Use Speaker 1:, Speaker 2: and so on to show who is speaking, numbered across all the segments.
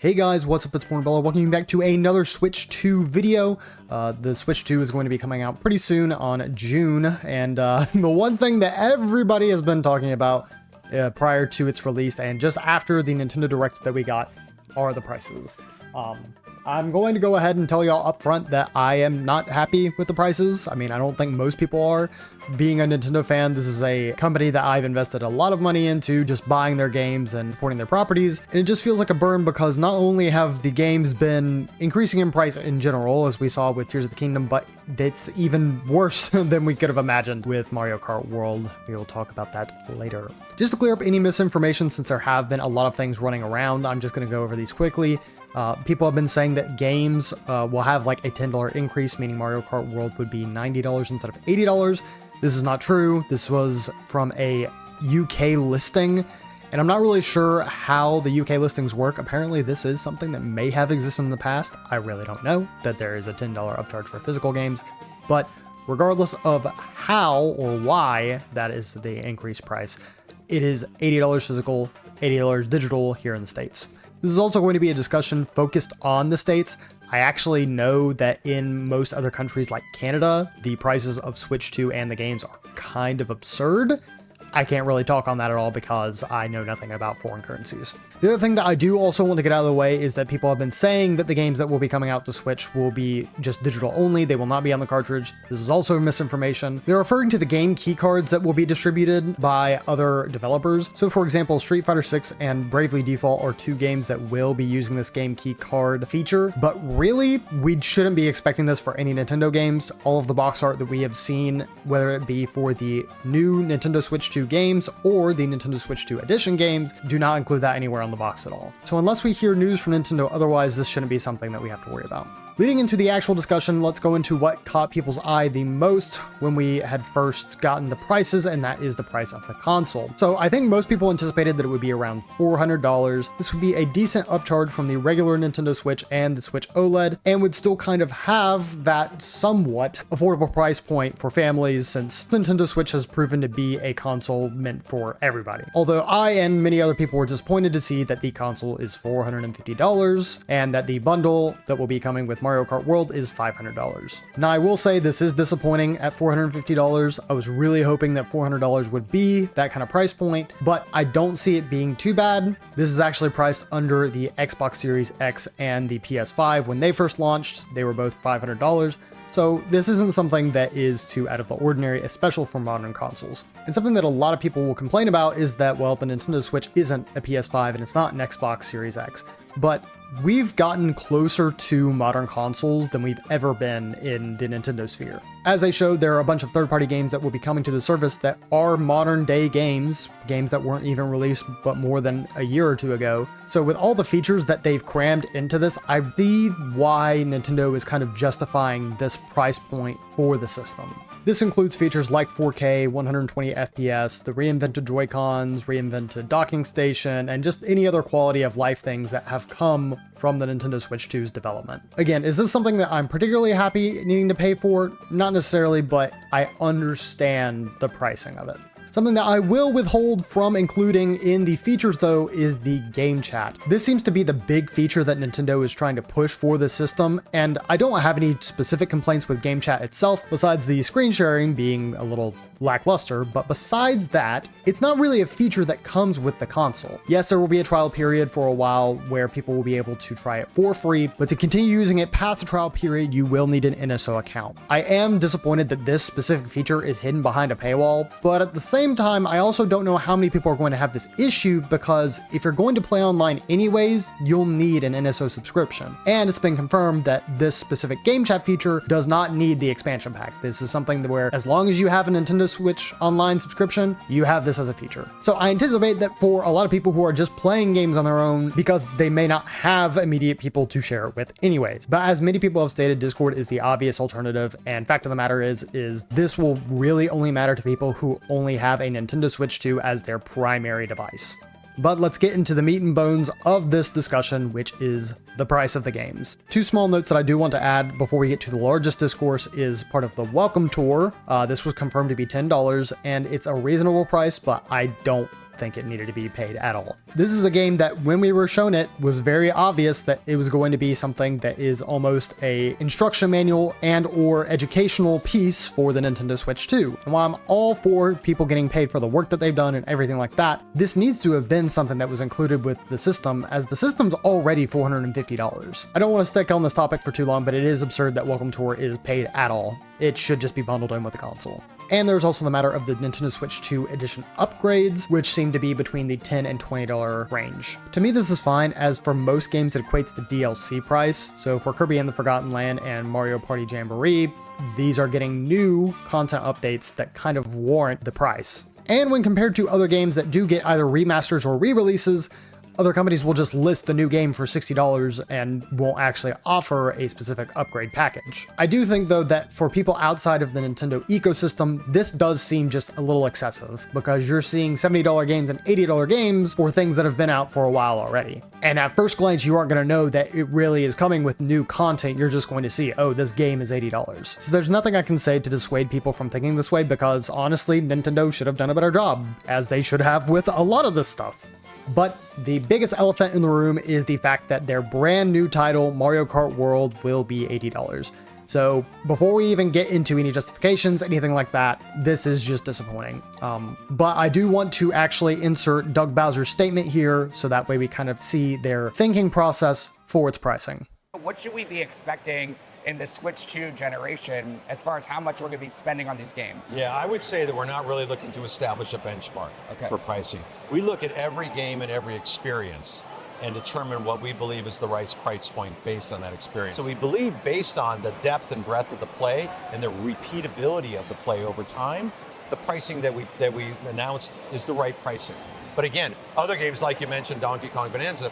Speaker 1: Hey guys, what's up? It's Pornbella. Welcome back to another Switch 2 video. The Switch 2 is going to be coming out pretty soon on June, and the one thing that everybody has been talking about prior to its release and just after the Nintendo Direct that we got are the prices. I'm going to go ahead and tell y'all up front that I am not happy with the prices. I mean, I don't think most people are. Being a Nintendo fan, this is a company that I've invested a lot of money into, just buying their games and supporting their properties. And it just feels like a burn because not only have the games been increasing in price in general, as we saw with Tears of the Kingdom, but it's even worse than we could have imagined with Mario Kart World. We will talk about that later. Just to clear up any misinformation, since there have been a lot of things running around, I'm just going to go over these quickly. People have been saying that games will have like a $10 increase, meaning Mario Kart World would be $90 instead of $80. This is not true. This was from a UK listing, and I'm not really sure how the UK listings work. Apparently, this is something that may have existed in the past. I really don't know that there is a $10 upcharge for physical games, but regardless of how or why that is the increased price, it is $80 physical, $80 digital here in the States. This is also going to be a discussion focused on the States. I actually know that in most other countries like Canada, the prices of Switch 2 and the games are kind of absurd. I can't really talk on that at all because I know nothing about foreign currencies. The other thing that I do also want to get out of the way is that people have been saying that the games that will be coming out to Switch will be just digital only. They will not be on the cartridge. This is also misinformation. They're referring to the game key cards that will be distributed by other developers. So for example, Street Fighter 6 and Bravely Default are two games that will be using this game key card feature, but really we shouldn't be expecting this for any Nintendo games. All of the box art that we have seen, whether it be for the new Nintendo Switch 2 games or the Nintendo Switch 2 Edition games, do not include that anywhere on the box at all. So unless we hear news from Nintendo otherwise, this shouldn't be something that we have to worry about. Leading into the actual discussion, let's go into what caught people's eye the most when we had first gotten the prices, and that is the price of the console. So I think most people anticipated that it would be around $400. This would be a decent upcharge from the regular Nintendo Switch and the Switch OLED, and would still kind of have that somewhat affordable price point for families, since Nintendo Switch has proven to be a console meant for everybody. Although I and many other people were disappointed to see that the console is $450 and that the bundle that will be coming with Mario Kart World is $500. Now I will say this is disappointing at $450. I was really hoping that $400 would be that kind of price point, but I don't see it being too bad. This is actually priced under the Xbox Series X and the PS5. When they first launched, they were both $500. So this isn't something that is too out of the ordinary, especially for modern consoles. And something that a lot of people will complain about is that, well, the Nintendo Switch isn't a PS5 and it's not an Xbox Series X, but we've gotten closer to modern consoles than we've ever been in the Nintendo sphere. As I showed, there are a bunch of third-party games that will be coming to the service that are modern-day games that weren't even released but more than a year or two ago. So with all the features that they've crammed into this, I see why Nintendo is kind of justifying this price point for the system. This includes features like 4K, 120 FPS, the reinvented Joy-Cons, reinvented docking station, and just any other quality of life things that have come from the Nintendo Switch 2's development. Again, is this something that I'm particularly happy needing to pay for? Not necessarily, but I understand the pricing of it. Something that I will withhold from including in the features though is the game chat. This seems to be the big feature that Nintendo is trying to push for the system, and I don't have any specific complaints with game chat itself besides the screen sharing being a little lackluster, but besides that, it's not really a feature that comes with the console. Yes, there will be a trial period for a while where people will be able to try it for free, but to continue using it past the trial period, you will need an NSO account. I am disappointed that this specific feature is hidden behind a paywall, but at the same time, I also don't know how many people are going to have this issue, because if you're going to play online anyways, you'll need an NSO subscription. And it's been confirmed that this specific game chat feature does not need the expansion pack. This is something where as long as you have a Nintendo Switch online subscription, you have this as a feature. So I anticipate that for a lot of people who are just playing games on their own, because they may not have immediate people to share it with anyways. But as many people have stated, Discord is the obvious alternative, and fact of the matter is this will really only matter to people who only have a Nintendo Switch 2 as their primary device. But let's get into the meat and bones of this discussion, which is the price of the games. Two small notes that I do want to add before we get to the largest discourse is part of the welcome tour. This was confirmed to be $10, and it's a reasonable price, but I don't think it needed to be paid at all. This is a game that when we were shown it was very obvious that it was going to be something that is almost a instruction manual and or educational piece for the Nintendo Switch 2. And while I'm all for people getting paid for the work that they've done and everything like that, this needs to have been something that was included with the system, as the system's already $450. I don't want to stick on this topic for too long, but it is absurd that Welcome Tour is paid at all. It should just be bundled in with the console. And there's also the matter of the Nintendo Switch 2 edition upgrades, which seem to be between the $10 and $20 range. To me, this is fine, as for most games it equates to DLC price. So for Kirby and the Forgotten Land and Mario Party Jamboree, these are getting new content updates that kind of warrant the price. And when compared to other games that do get either remasters or re-releases, other companies will just list the new game for $60 and won't actually offer a specific upgrade package. I do think though that for people outside of the Nintendo ecosystem, this does seem just a little excessive, because you're seeing $70 games and $80 games for things that have been out for a while already. And at first glance, you aren't going to know that it really is coming with new content. You're just going to see, oh, this game is $80. So there's nothing I can say to dissuade people from thinking this way, because honestly, Nintendo should have done a better job, as they should have with a lot of this stuff. But the biggest elephant in the room is the fact that their brand new title, Mario Kart World, will be $80. So before we even get into any justifications, anything like that, this is just disappointing. But I do want to actually insert Doug Bowser's statement here, so that way we kind of see their thinking process for its pricing.
Speaker 2: What should we be expecting in the Switch 2 generation as far as how much we're going to be spending on these games?
Speaker 3: Yeah, I would say that we're not really looking to establish a benchmark for pricing. We look at every game and every experience and determine what we believe is the right price point based on that experience. So we believe, based on the depth and breadth of the play and the repeatability of the play over time, the pricing that we announced is the right pricing. But again, other games like you mentioned, Donkey Kong Bonanza,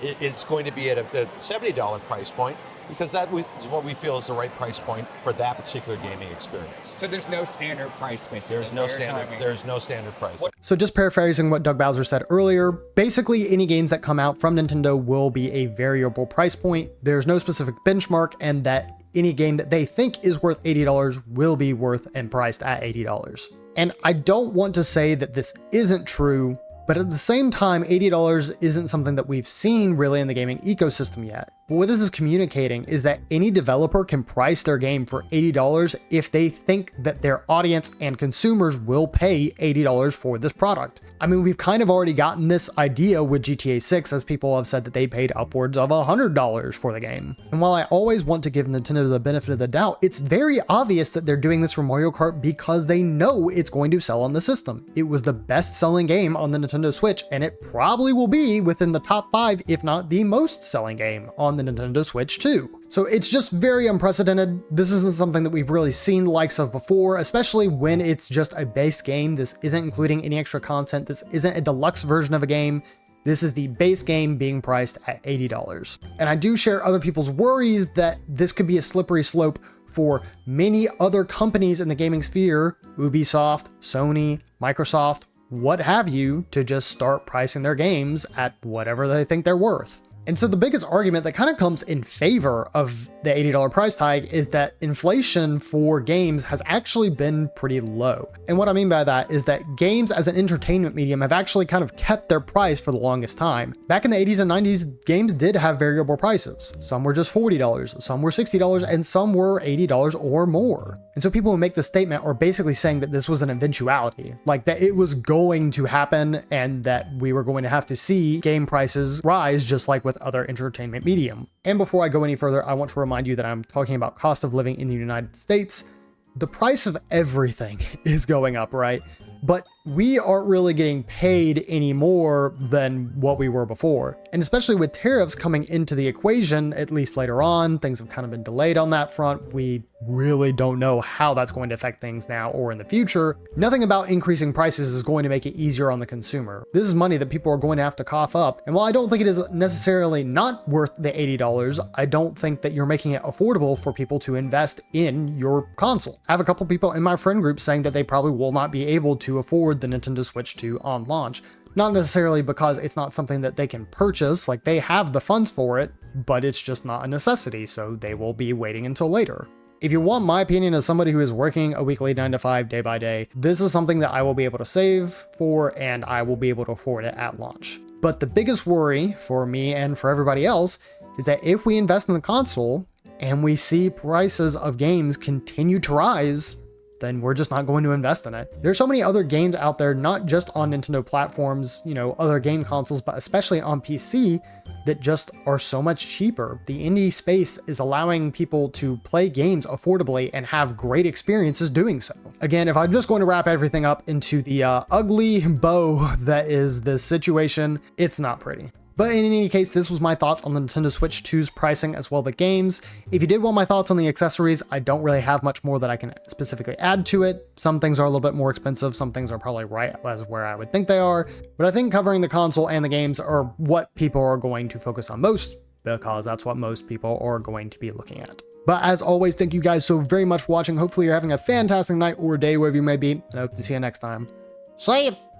Speaker 3: it's going to be at a $70 price point, because that is what we feel is the right price point for that particular gaming experience.
Speaker 2: So there's no standard price, basically.
Speaker 3: There's no standard price.
Speaker 1: So just paraphrasing what Doug Bowser said earlier, basically any games that come out from Nintendo will be a variable price point. There's no specific benchmark, and that any game that they think is worth $80 will be worth and priced at $80. And I don't want to say that this isn't true, but at the same time, $80 isn't something that we've seen really in the gaming ecosystem yet. But what this is communicating is that any developer can price their game for $80 if they think that their audience and consumers will pay $80 for this product. I mean, we've kind of already gotten this idea with GTA 6, as people have said that they paid upwards of $100 for the game. And while I always want to give Nintendo the benefit of the doubt, it's very obvious that they're doing this for Mario Kart because they know it's going to sell on the system. It was the best-selling game on the Nintendo Switch, and it probably will be within the top 5, if not the most-selling game on the Nintendo Switch 2. So it's just very unprecedented. This isn't something that we've really seen the likes of before, especially when it's just a base game. This isn't including any extra content. This isn't a deluxe version of a game. This is the base game being priced at $80. And I do share other people's worries that this could be a slippery slope for many other companies in the gaming sphere, Ubisoft, Sony, Microsoft, what have you, to just start pricing their games at whatever they think they're worth. And so the biggest argument that kind of comes in favor of the $80 price tag is that inflation for games has actually been pretty low. And what I mean by that is that games as an entertainment medium have actually kind of kept their price for the longest time. Back in the 80s and 90s, games did have variable prices. Some were just $40, some were $60, and some were $80 or more. And so people who make this statement are basically saying that this was an eventuality, like that it was going to happen and that we were going to have to see game prices rise just like with other entertainment medium. And before I go any further, I want to remind you that I'm talking about cost of living in the United States. The price of everything is going up, right? But we aren't really getting paid any more than what we were before. And especially with tariffs coming into the equation, at least later on, things have kind of been delayed on that front. We really don't know how that's going to affect things now or in the future. Nothing about increasing prices is going to make it easier on the consumer. This is money that people are going to have to cough up. And while I don't think it is necessarily not worth the $80, I don't think that you're making it affordable for people to invest in your console. I have a couple people in my friend group saying that they probably will not be able to afford the Nintendo Switch 2 on launch. Not necessarily because it's not something that they can purchase, like they have the funds for it, but it's just not a necessity, so they will be waiting until later. if you want my opinion as somebody who is working a weekly 9 to 5 day by day, this is something that I will be able to save for and I will be able to afford it at launch. But the biggest worry for me and for everybody else is that if we invest in the console and we see prices of games continue to rise, then we're just not going to invest in it. There's so many other games out there, not just on Nintendo platforms, you know, other game consoles, but especially on PC, that just are so much cheaper. The indie space is allowing people to play games affordably and have great experiences doing so. Again, if I'm just going to wrap everything up into the ugly bow that is this situation, it's not pretty. But in any case, this was my thoughts on the Nintendo Switch 2's pricing as well as the games. If you did want my thoughts on the accessories, I don't really have much more that I can specifically add to it. Some things are a little bit more expensive, some things are probably right as where I would think they are. But I think covering the console and the games are what people are going to focus on most, because that's what most people are going to be looking at. But as always, thank you guys so very much for watching. Hopefully you're having a fantastic night or day wherever you may be, and I hope to see you next time. See ya!